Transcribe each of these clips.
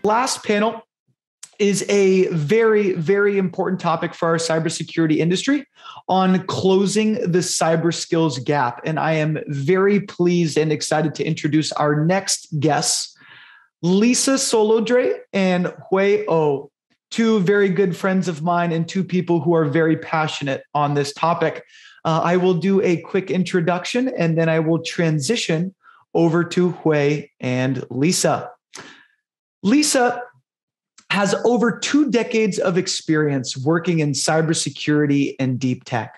last panel is a very, very important topic for our cybersecurity industry on closing the cyber skills gap. And I am very pleased and excited to introduce our next guests, Lisa Solodre and Hui O, two very good friends of mine and two people who are very passionate on this topic. I will do a quick introduction and then I will transition over to Hui and Lisa. Lisa has over 2 decades of experience working in cybersecurity and deep tech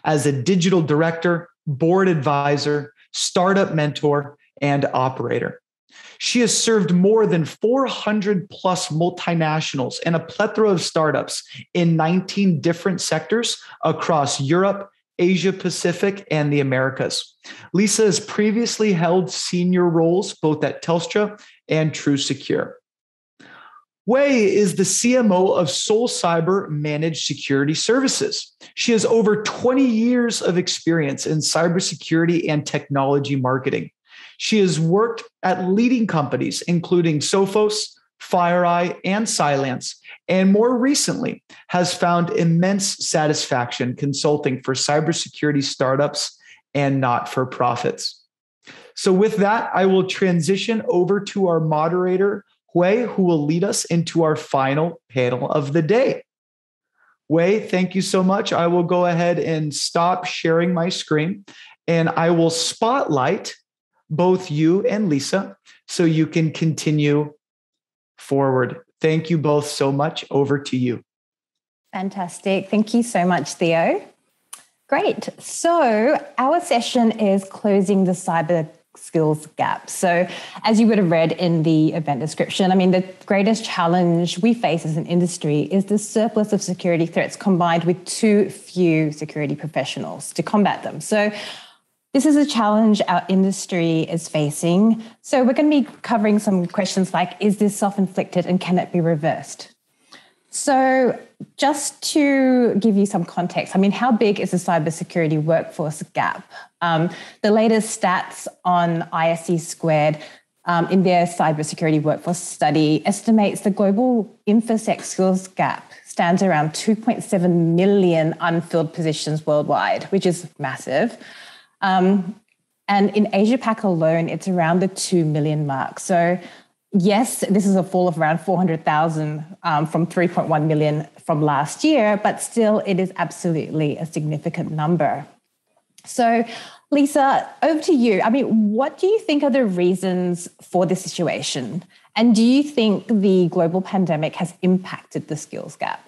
as a digital director, board advisor, startup mentor, and operator. She has served more than 400 plus multinationals and a plethora of startups in 19 different sectors across Europe, Asia Pacific, and the Americas. Lisa has previously held senior roles both at Telstra and TrueSecure. Hui is the CMO of Soul Cyber Managed Security Services. She has over 20 years of experience in cybersecurity and technology marketing. She has worked at leading companies, including Sophos, FireEye, and Cylance, and more recently has found immense satisfaction consulting for cybersecurity startups and not-for-profits. So with that, I will transition over to our moderator, Hui, who will lead us into our final panel of the day. Hui, thank you so much. I will go ahead and stop sharing my screen, and I will spotlight both you and Lisa so you can continue forward. Thank you both so much. Over to you. Fantastic. Thank you so much, Theo. Great. So our session is closing the cyber skills gap. So as you would have read in the event description, the greatest challenge we face as an industry is the surplus of security threats combined with too few security professionals to combat them. So this is a challenge our industry is facing. So we're going to be covering some questions like, is this self-inflicted and can it be reversed? So just to give you some context, how big is the cybersecurity workforce gap? The latest stats on ISC Squared in their cybersecurity workforce study estimates the global InfoSec skills gap stands around 2.7 million unfilled positions worldwide, which is massive. And in Asia-Pac alone, it's around the 2 million mark. So yes, this is a fall of around 400,000 from 3.1 million from last year, but still it is absolutely a significant number. So Lisa, over to you. What do you think are the reasons for this situation? And do you think the global pandemic has impacted the skills gap?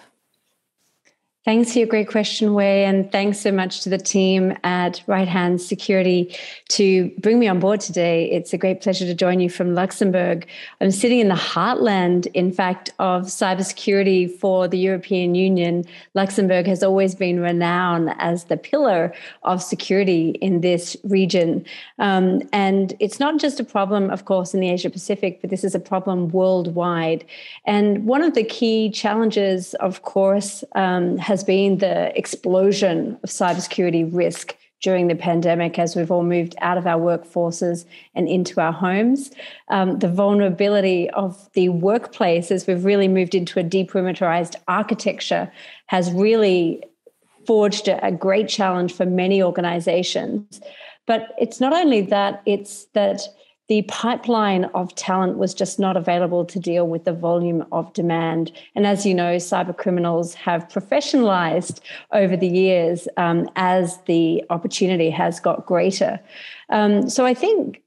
Thanks for your great question, Hui, and thanks so much to the team at Right Hand Security to bring me on board today. It's a great pleasure to join you from Luxembourg. I'm sitting in the heartland, in fact, of cybersecurity for the European Union. Luxembourg has always been renowned as the pillar of security in this region. And it's not just a problem, of course, in the Asia Pacific, but this is a problem worldwide. And one of the key challenges, of course, has been the explosion of cybersecurity risk during the pandemic as we've all moved out of our workforces and into our homes. The vulnerability of the workplace as we've really moved into a deperimeterized architecture has really forged a great challenge for many organizations. But it's not only that, it's that the pipeline of talent was just not available to deal with the volume of demand. And as you know, cyber criminals have professionalized over the years as the opportunity has got greater. So I think,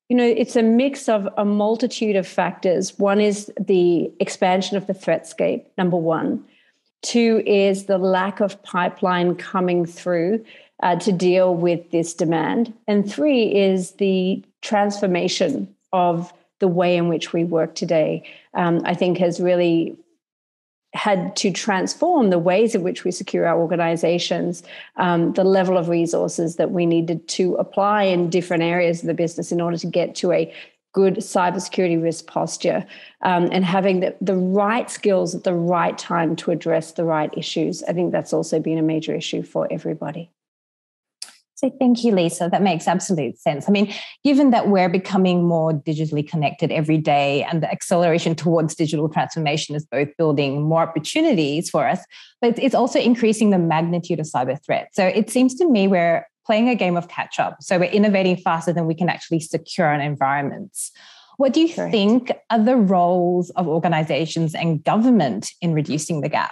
it's a mix of a multitude of factors. One is the expansion of the threatscape, number one. Two is the lack of pipeline coming through to deal with this demand. And three is the transformation of the way in which we work today, I think has really had to transform the ways in which we secure our organizations, the level of resources that we needed to apply in different areas of the business in order to get to a good cybersecurity risk posture, and having the right skills at the right time to address the right issues. I think that's also been a major issue for everybody. So thank you, Lisa. That makes absolute sense. I mean, given that we're becoming more digitally connected every day and the acceleration towards digital transformation is both building more opportunities for us, but it's also increasing the magnitude of cyber threats. So it seems to me we're playing a game of catch up. So we're innovating faster than we can actually secure our environments. What do you think are the roles of organizations and government in reducing the gap?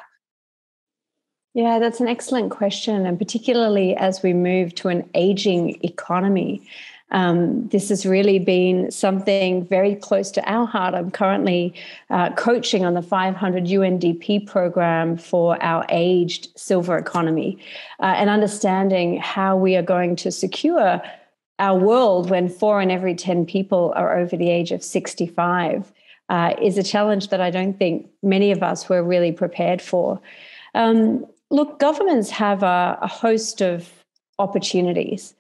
Yeah, that's an excellent question. And particularly as we move to an aging economy, this has really been something very close to our heart. I'm currently coaching on the 500 UNDP program for our aged silver economy and understanding how we are going to secure our world when 4 in every 10 people are over the age of 65 is a challenge that I don't think many of us were really prepared for. Look, governments have a host of opportunities.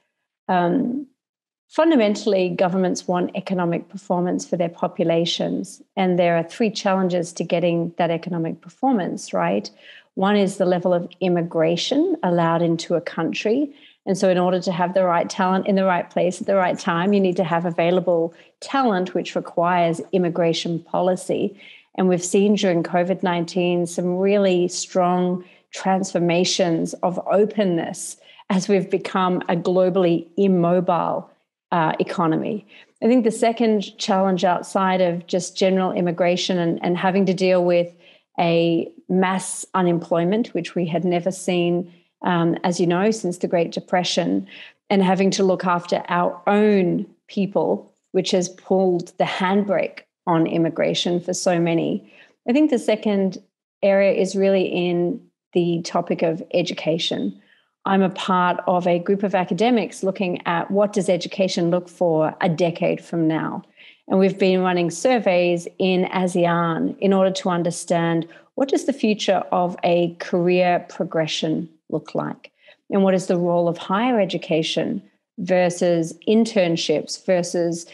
Fundamentally, governments want economic performance for their populations. And there are 3 challenges to getting that economic performance, right? One is the level of immigration allowed into a country. And so in order to have the right talent in the right place at the right time, you need to have available talent, which requires immigration policy. And we've seen during COVID-19 some really strong transformations of openness as we've become a globally immobile economy. I think the second challenge outside of just general immigration and having to deal with a mass unemployment, which we had never seen, as you know, since the Great Depression, and having to look after our own people, which has pulled the handbrake on immigration for so many. I think the second area is really in the topic of education. I'm a part of a group of academics looking at what does education look for a decade from now. And we've been running surveys in ASEAN in order to understand what does the future of a career progression look like? And what is the role of higher education versus internships versus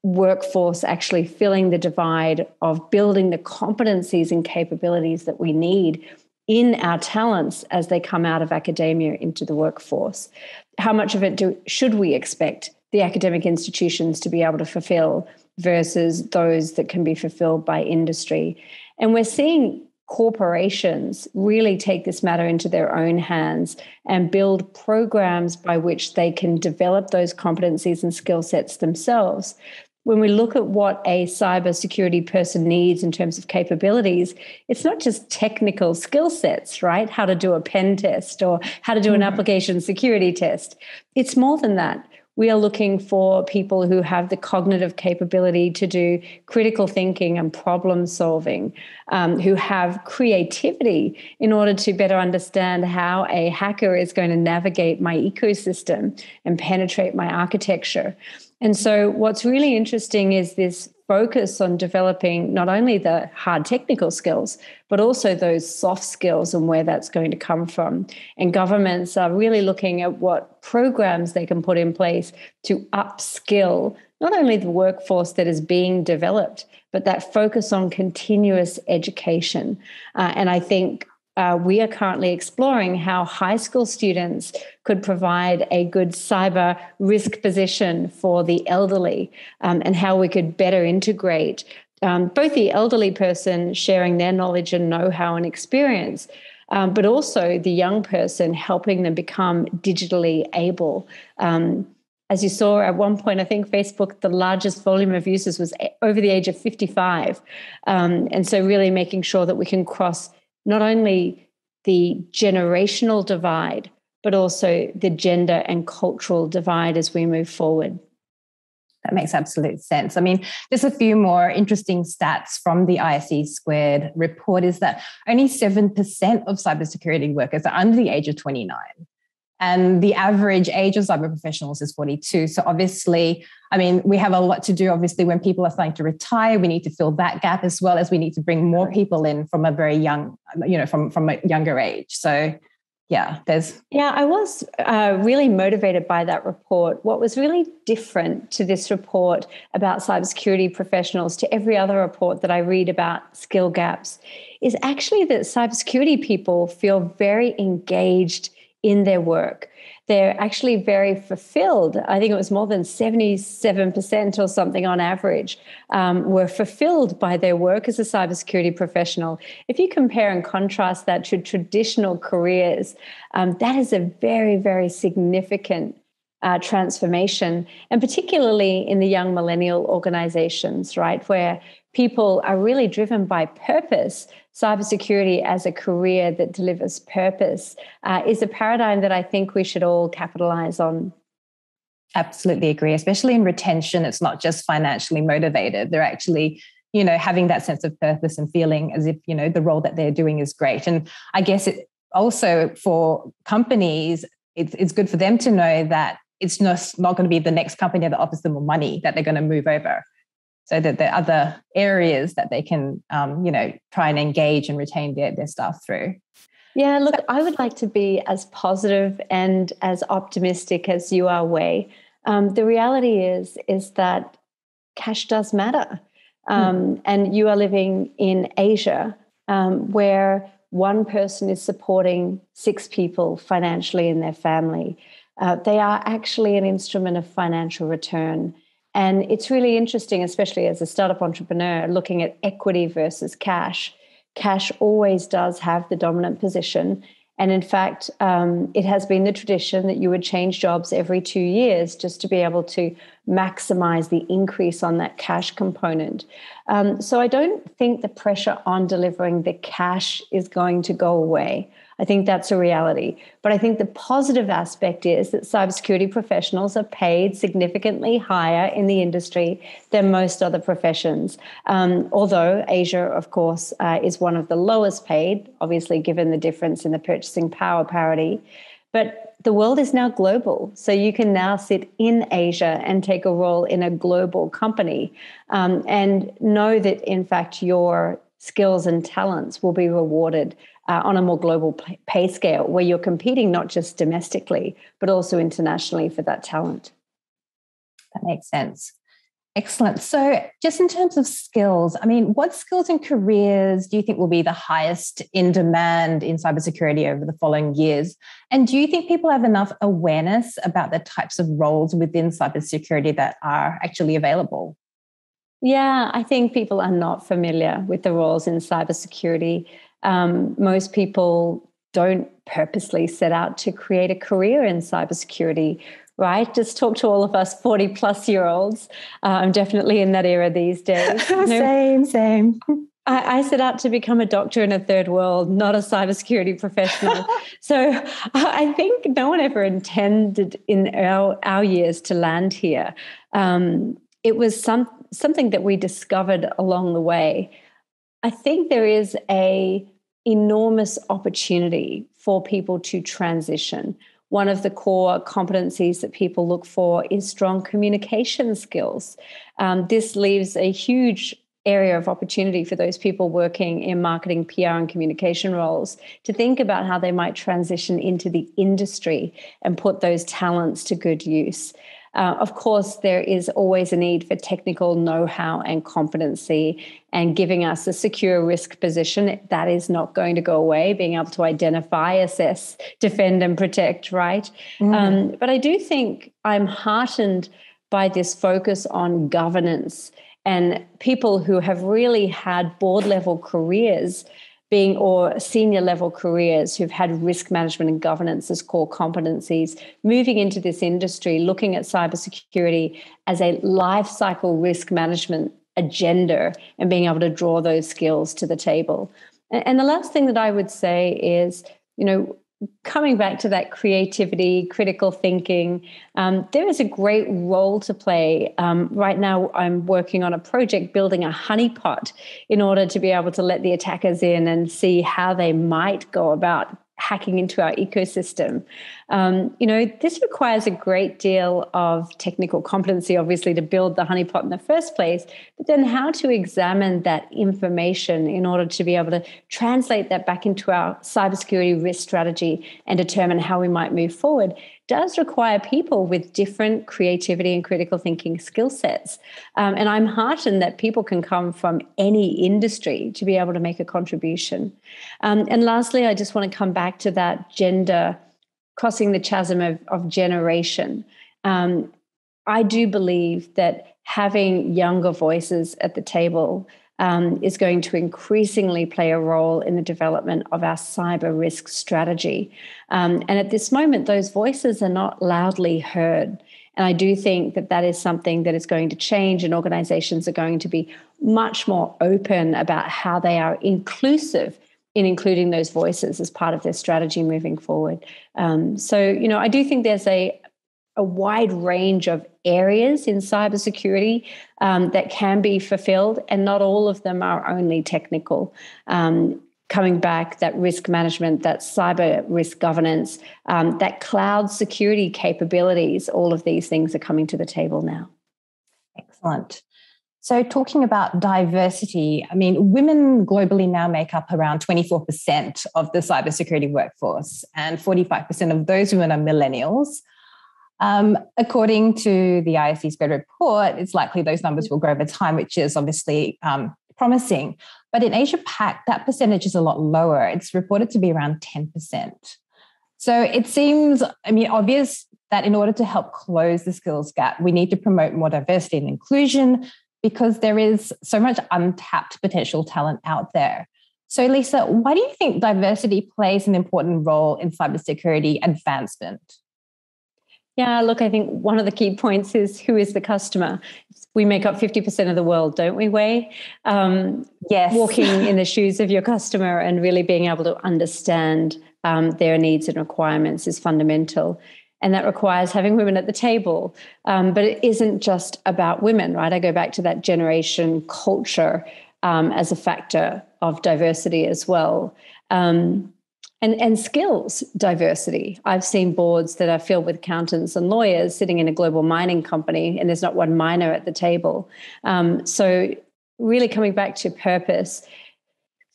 workforce actually filling the divide of building the competencies and capabilities that we need in our talents as they come out of academia into the workforce. How much of it should we expect the academic institutions to be able to fulfill versus those that can be fulfilled by industry? And we're seeing corporations really take this matter into their own hands and build programs by which they can develop those competencies and skill sets themselves. When we look at what a cybersecurity person needs in terms of capabilities, it's not just technical skill sets, right? How to do a pen test or how to do an application security test. It's more than that. We are looking for people who have the cognitive capability to do critical thinking and problem solving, who have creativity in order to better understand how a hacker is going to navigate my ecosystem and penetrate my architecture. And so what's really interesting is this focus on developing not only the hard technical skills, but also those soft skills and where that's going to come from. And governments are really looking at what programs they can put in place to upskill not only the workforce that is being developed, but that focus on continuous education. And I think we are currently exploring how high school students could provide a good cyber risk position for the elderly, and how we could better integrate both the elderly person sharing their knowledge and know-how and experience, but also the young person helping them become digitally able. As you saw at one point, I think Facebook, the largest volume of users was over the age of 55. And so really making sure that we can cross not only the generational divide, but also the gender and cultural divide as we move forward. That makes absolute sense. I mean, there's a few more interesting stats from the ISE Squared report is that only 7% of cybersecurity workers are under the age of 29. And the average age of cyber professionals is 42. So obviously, I mean, we have a lot to do. Obviously, when people are starting to retire, we need to fill that gap as well as we need to bring more people in from a very young, from a younger age. So yeah, I was really motivated by that report. What was really different to this report about cybersecurity professionals to every other report that I read about skill gaps is actually that cybersecurity people feel very engaged in their work. they're actually very fulfilled. I think it was more than 77% or something on average were fulfilled by their work as a cybersecurity professional. If you compare and contrast that to traditional careers, that is a very, very significant transformation, and particularly in the young millennial organizations, right, where people are really driven by purpose. Cybersecurity as a career that delivers purpose is a paradigm that I think we should all capitalize on. Absolutely agree, especially in retention. It's not just financially motivated. They're actually, having that sense of purpose and feeling as if, the role that they're doing is great. And I guess it also for companies, it's good for them to know that it's not going to be the next company that offers them more money that they're going to move over. So that there are other areas that they can, try and engage and retain their staff through. Yeah, look, I would like to be as positive and as optimistic as you are, Wei. The reality is that cash does matter. And you are living in Asia, where one person is supporting 6 people financially in their family. They are actually an instrument of financial return. And it's really interesting, especially as a startup entrepreneur, looking at equity versus cash. Cash always does have the dominant position. And in fact, it has been the tradition that you would change jobs every 2 years just to be able to maximize the increase on that cash component. So I don't think the pressure on delivering the cash is going to go away. I think that's a reality. But I think the positive aspect is that cybersecurity professionals are paid significantly higher in the industry than most other professions. Although Asia, of course, is one of the lowest paid, obviously, given the difference in the purchasing power parity. But the world is now global. So you can now sit in Asia and take a role in a global company and know that, in fact, your skills and talents will be rewarded on a more global pay scale, where you're competing not just domestically, but also internationally for that talent. That makes sense. Excellent. So just in terms of skills, what skills and careers do you think will be the highest in demand in cybersecurity over the following years? And do you think people have enough awareness about the types of roles within cybersecurity that are actually available? Yeah, I think people are not familiar with the roles in cybersecurity. Most people don't purposely set out to create a career in cybersecurity, right? Just talk to all of us 40 plus year olds. I'm definitely in that era these days. Same. I set out to become a doctor in a third world, not a cybersecurity professional. So I think no one ever intended in our years to land here. It was something that we discovered along the way. I think there is a enormous opportunity for people to transition. One of the core competencies that people look for is strong communication skills. This leaves a huge area of opportunity for those people working in marketing, PR, and communication roles to think about how they might transition into the industry and put those talents to good use. Of course, there is always a need for technical know-how and competency, and giving us a secure risk position. That is not going to go away, being able to identify, assess, defend, and protect, right? Mm-hmm. But I do think I'm heartened by this focus on governance and people who have really had board-level careers or senior level careers who've had risk management and governance as core competencies, moving into this industry, looking at cybersecurity as a life cycle risk management agenda and being able to draw those skills to the table. And the last thing that I would say is, coming back to that creativity, critical thinking, there is a great role to play. Right now, I'm working on a project building a honeypot in order to be able to let the attackers in and see how they might go about hacking into our ecosystem. This requires a great deal of technical competency, obviously, to build the honeypot in the first place, but then how to examine that information in order to be able to translate that back into our cybersecurity risk strategy and determine how we might move forward does require people with different creativity and critical thinking skill sets. And I'm heartened that people can come from any industry to be able to make a contribution. And lastly, I just want to come back to that gender crossing the chasm of generation. I do believe that having younger voices at the table is going to increasingly play a role in the development of our cyber risk strategy. And at this moment, those voices are not loudly heard. And I do think that that is something that is going to change, and organizations are going to be much more open about how they are inclusive in including those voices as part of their strategy moving forward. So, I do think there's a wide range of areas in cybersecurity that can be fulfilled, and not all of them are only technical. Coming back, that risk management, that cyber risk governance, that cloud security capabilities, all of these things are coming to the table now. Excellent. So talking about diversity, I mean, women globally now make up around 24% of the cybersecurity workforce, and 45% of those women are millennials. According to the ISC's Fed report, it's likely those numbers will grow over time, which is obviously promising. But in Asia Pac, that percentage is a lot lower. It's reported to be around 10%. So it seems, obvious that in order to help close the skills gap, we need to promote more diversity and inclusion, because there is so much untapped potential talent out there. So Lisa, why do you think diversity plays an important role in cybersecurity advancement? Yeah, look, I think one of the key points is, who is the customer? We make up 50% of the world, don't we, Wei? Yes. Walking in the shoes of your customer and really being able to understand their needs and requirements is fundamental. And that requires having women at the table. But it isn't just about women, right? I go back to that generation culture as a factor of diversity as well. And skills diversity. I've seen boards that are filled with accountants and lawyers sitting in a global mining company, and there's not one miner at the table. So really coming back to purpose,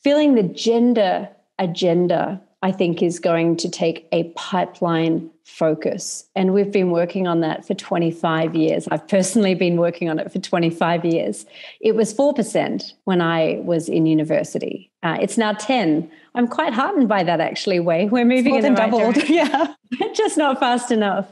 feeling the gender agenda, I think, is going to take a pipeline focus. And we've been working on that for 25 years. I've personally been working on it for 25 years. It was 4% when I was in university. It's now 10. I'm quite heartened by that, actually, Wei. We're moving in the right direction. Yeah. Just not fast enough.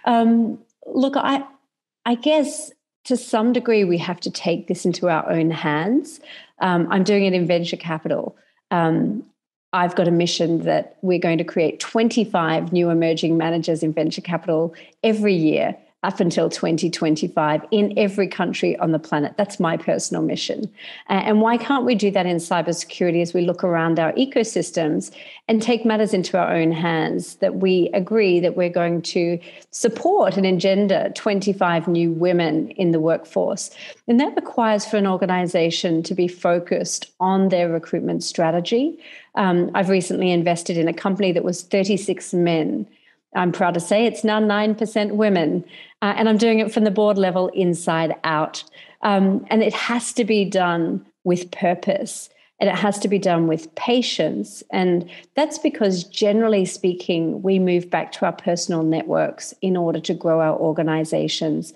Look, I guess to some degree we have to take this into our own hands. I'm doing it in venture capital. I've got a mission that we're going to create 25 new emerging managers in venture capital every year up until 2025 in every country on the planet. That's my personal mission. And why can't we do that in cybersecurity as we look around our ecosystems and take matters into our own hands, that we agree that we're going to support and engender 25 new women in the workforce. And that requires for an organization to be focused on their recruitment strategy. I've recently invested in a company that was 36 men. I'm proud to say it's now 9% women, and I'm doing it from the board level inside out. And it has to be done with purpose, and it has to be done with patience. And that's because, generally speaking, we move back to our personal networks in order to grow our organizations.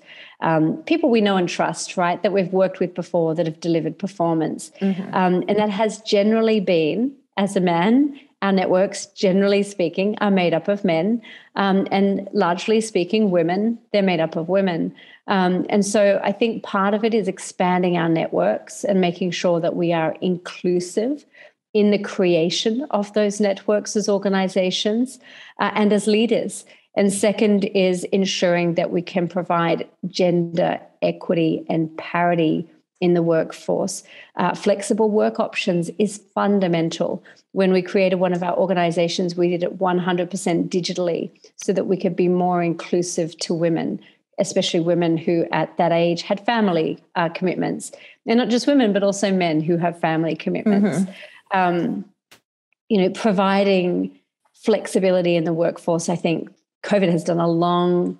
People we know and trust, right, that we've worked with before, that have delivered performance. Mm-hmm. And that has generally been, as a man, our networks, generally speaking, are made up of men, and largely speaking, women, they're made up of women. And so I think part of it is expanding our networks and making sure that we are inclusive in the creation of those networks as organizations and as leaders. And second is ensuring that we can provide gender equity and parity in the workforce. Flexible work options is fundamental. When we created one of our organizations, we did it 100% digitally so that we could be more inclusive to women, especially women who at that age had family commitments. And not just women, but also men who have family commitments. Mm-hmm. Providing flexibility in the workforce, I think COVID has done a long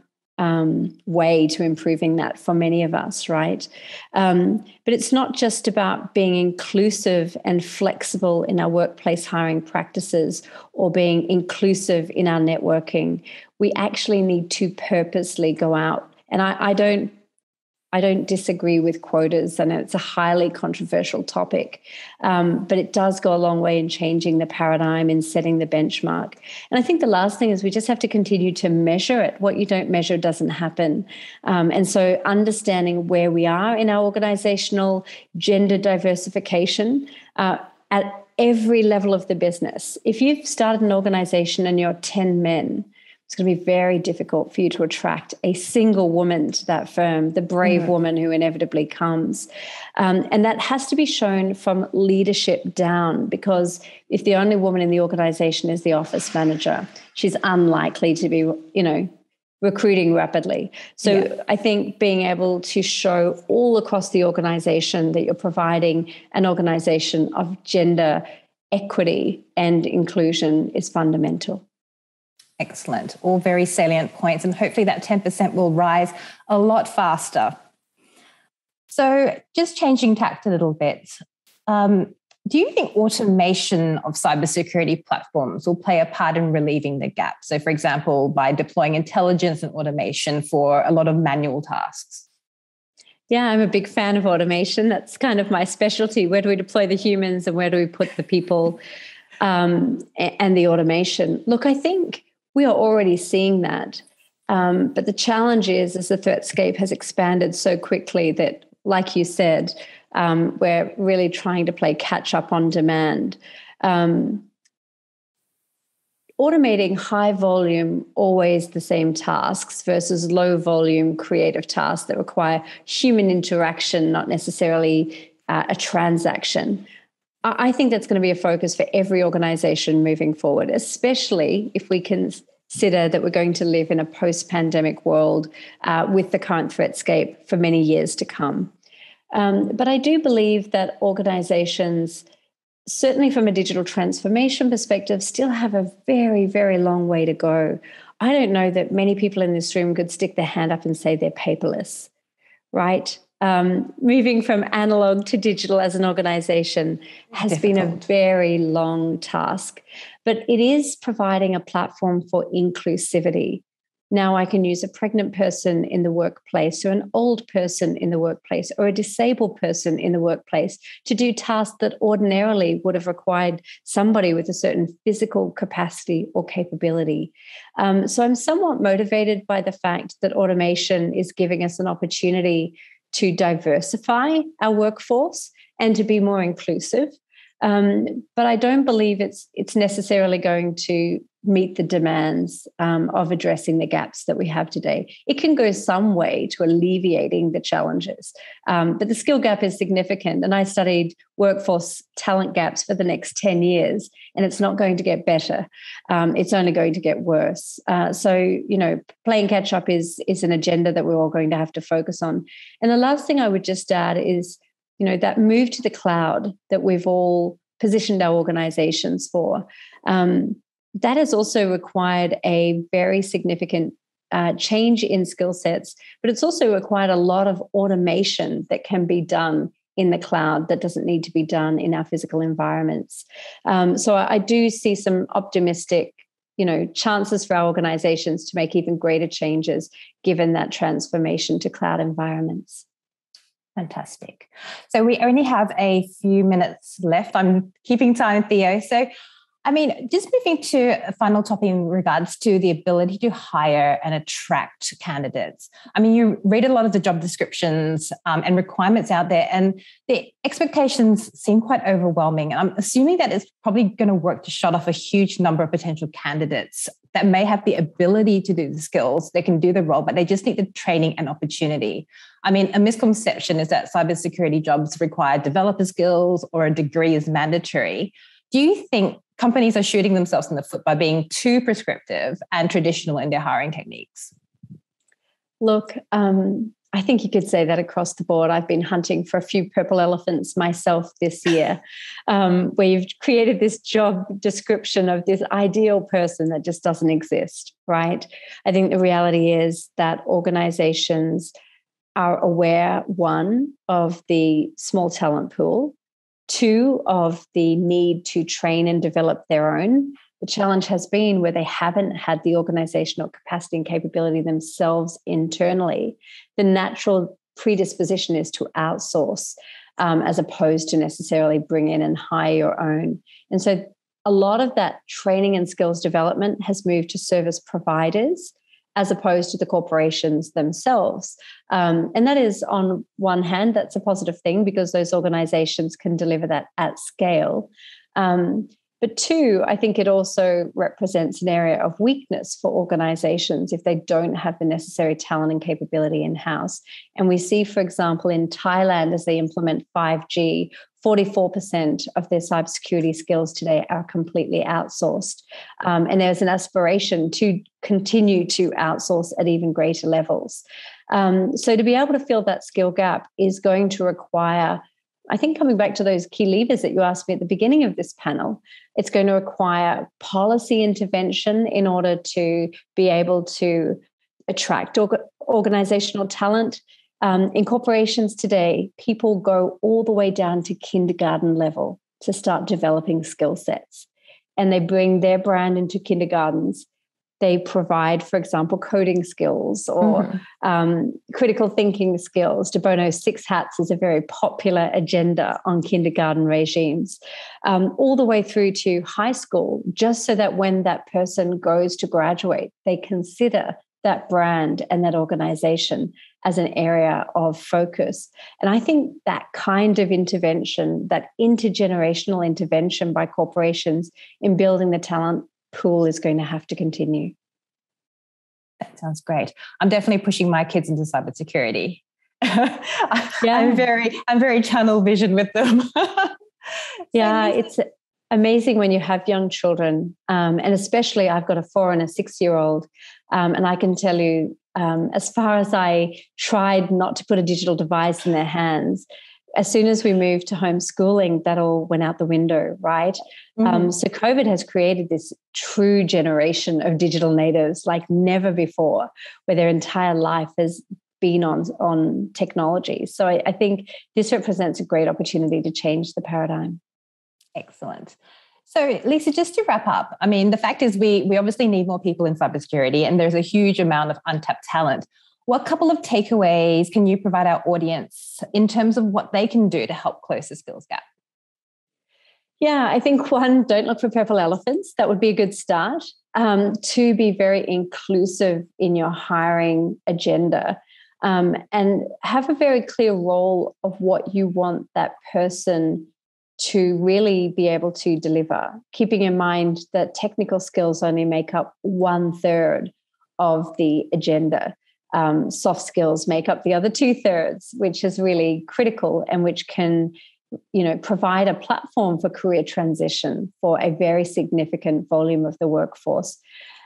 way to improving that for many of us, right? But it's not just about being inclusive and flexible in our workplace hiring practices or being inclusive in our networking. We actually need to purposely go out. And I don't I don't disagree with quotas, and it's a highly controversial topic, but it does go a long way in changing the paradigm, in setting the benchmark. And I think the last thing is we just have to continue to measure it. What you don't measure doesn't happen. And so understanding where we are in our organizational gender diversification at every level of the business. If you've started an organization and you're 10 men, it's going to be very difficult for you to attract a single woman to that firm, the brave woman who inevitably comes. And that has to be shown from leadership down, because if the only woman in the organization is the office manager, she's unlikely to be, recruiting rapidly. So I think being able to show all across the organization that you're providing an organization of gender equity and inclusion is fundamental. Excellent. All very salient points. And hopefully that 10% will rise a lot faster. So just changing tact a little bit, do you think automation of cybersecurity platforms will play a part in relieving the gap? So for example, by deploying intelligence and automation for a lot of manual tasks? Yeah, I'm a big fan of automation. That's kind of my specialty. Where do we deploy the humans and where do we put the people and the automation? Look, I think we are already seeing that. But the challenge is the threatscape has expanded so quickly that, like you said, we're really trying to play catch up on demand. Automating high volume, always the same tasks versus low volume creative tasks that require human interaction, not necessarily a transaction. I think that's going to be a focus for every organization moving forward, especially if we consider that we're going to live in a post-pandemic world with the current threatscape for many years to come. But I do believe that organizations, certainly from a digital transformation perspective, still have a very, very long way to go. I don't know that many people in this room could stick their hand up and say they're paperless, right? Moving from analog to digital as an organization has been a very long task, but it is providing a platform for inclusivity. Now I can use a pregnant person in the workplace, or an old person in the workplace, or a disabled person in the workplace to do tasks that ordinarily would have required somebody with a certain physical capacity or capability. So I'm somewhat motivated by the fact that automation is giving us an opportunity to diversify our workforce and to be more inclusive. But I don't believe it's necessarily going to meet the demands of addressing the gaps that we have today. It can go some way to alleviating the challenges, but the skill gap is significant. And I studied workforce talent gaps for the next 10 years, and it's not going to get better. It's only going to get worse. So, playing catch up is an agenda that we're all going to have to focus on. And the last thing I would just add is, that move to the cloud that we've all positioned our organizations for, that has also required a very significant change in skill sets, but it's also required a lot of automation that can be done in the cloud that doesn't need to be done in our physical environments. So I do see some optimistic, chances for our organizations to make even greater changes given that transformation to cloud environments. Fantastic. So we only have a few minutes left. I'm keeping time, Theo. So, just moving to a final topic in regards to the ability to hire and attract candidates. You read a lot of the job descriptions and requirements out there, and the expectations seem quite overwhelming. And I'm assuming that it's probably going to work to shut off a huge number of potential candidates that may have the ability to do the skills, they can do the role, but they just need the training and opportunity. A misconception is that cybersecurity jobs require developer skills or a degree is mandatory. Do you think companies are shooting themselves in the foot by being too prescriptive and traditional in their hiring techniques? Look, I think you could say that across the board. I've been hunting for a few purple elephants myself this year, where you've created this job description of this ideal person that just doesn't exist, right? I think the reality is that organizations are aware, one, of the small talent pool, two, of the need to train and develop their own. The challenge has been where they haven't had the organizational capacity and capability themselves internally. The natural predisposition is to outsource as opposed to necessarily bring in and hire your own. And so a lot of that training and skills development has moved to service providers as opposed to the corporations themselves. And that is, on one hand, that's a positive thing because those organizations can deliver that at scale. But two, I think it also represents an area of weakness for organizations if they don't have the necessary talent and capability in-house. And we see, for example, in Thailand, as they implement 5G, 44% of their cybersecurity skills today are completely outsourced. And there's an aspiration to continue to outsource at even greater levels. So to be able to fill that skill gap is going to require, I think, coming back to those key levers that you asked me at the beginning of this panel, it's going to require policy intervention in order to be able to attract organizational talent. In corporations today, people go all the way down to kindergarten level to start developing skill sets. And they bring their brand into kindergartens. They provide, for example, coding skills or critical thinking skills. De Bono's 6 Hats is a very popular agenda on kindergarten regimes, all the way through to high school, just so that when that person goes to graduate, they consider that brand and that organization as an area of focus. And I think that kind of intervention, that intergenerational intervention by corporations in building the talent pool, is going to have to continue. That sounds great. I'm definitely pushing my kids into cybersecurity. Yeah. I'm very channel vision with them. It's amazing when you have young children, and especially I've got a 4 and a 6-year-old, and I can tell you, as far as I tried not to put a digital device in their hands, as soon as we moved to homeschooling, that all went out the window, right? So COVID has created this true generation of digital natives like never before, where their entire life has been on technology. So I think this represents a great opportunity to change the paradigm. Excellent. So, Lisa, just to wrap up, I mean, the fact is we obviously need more people in cybersecurity, and there's a huge amount of untapped talent. What couple of takeaways can you provide our audience in terms of what they can do to help close the skills gap? Yeah, I think 1, don't look for purple elephants. That would be a good start. 2, be very inclusive in your hiring agenda, and have a very clear role of what you want that person to really be able to deliver, keeping in mind that technical skills only make up 1/3 of the agenda. Soft skills make up the other 2/3, which is really critical and which can, provide a platform for career transition for a very significant volume of the workforce,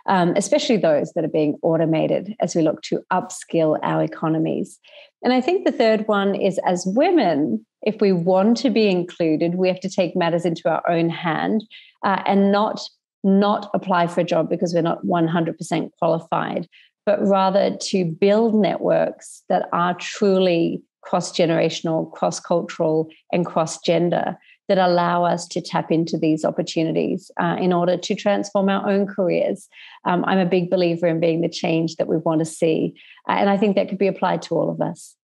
especially those that are being automated as we look to upskill our economies. And I think the third one is, as women, if we want to be included, we have to take matters into our own hand and not apply for a job because we're not 100% qualified, but rather to build networks that are truly cross-generational, cross-cultural, and cross-gender, that allow us to tap into these opportunities in order to transform our own careers. I'm a big believer in being the change that we want to see. And I think that could be applied to all of us.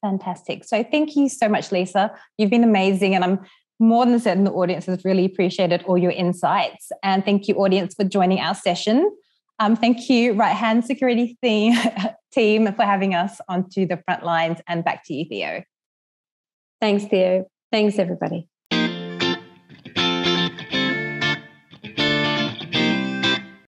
Fantastic. So thank you so much, Lisa. You've been amazing. And I'm more than certain the audience has really appreciated all your insights. And thank you, audience, for joining our session. Thank you, Right Hand Security team, for having us onto the front lines. And back to you, Theo. Thanks, Theo. Thanks, everybody.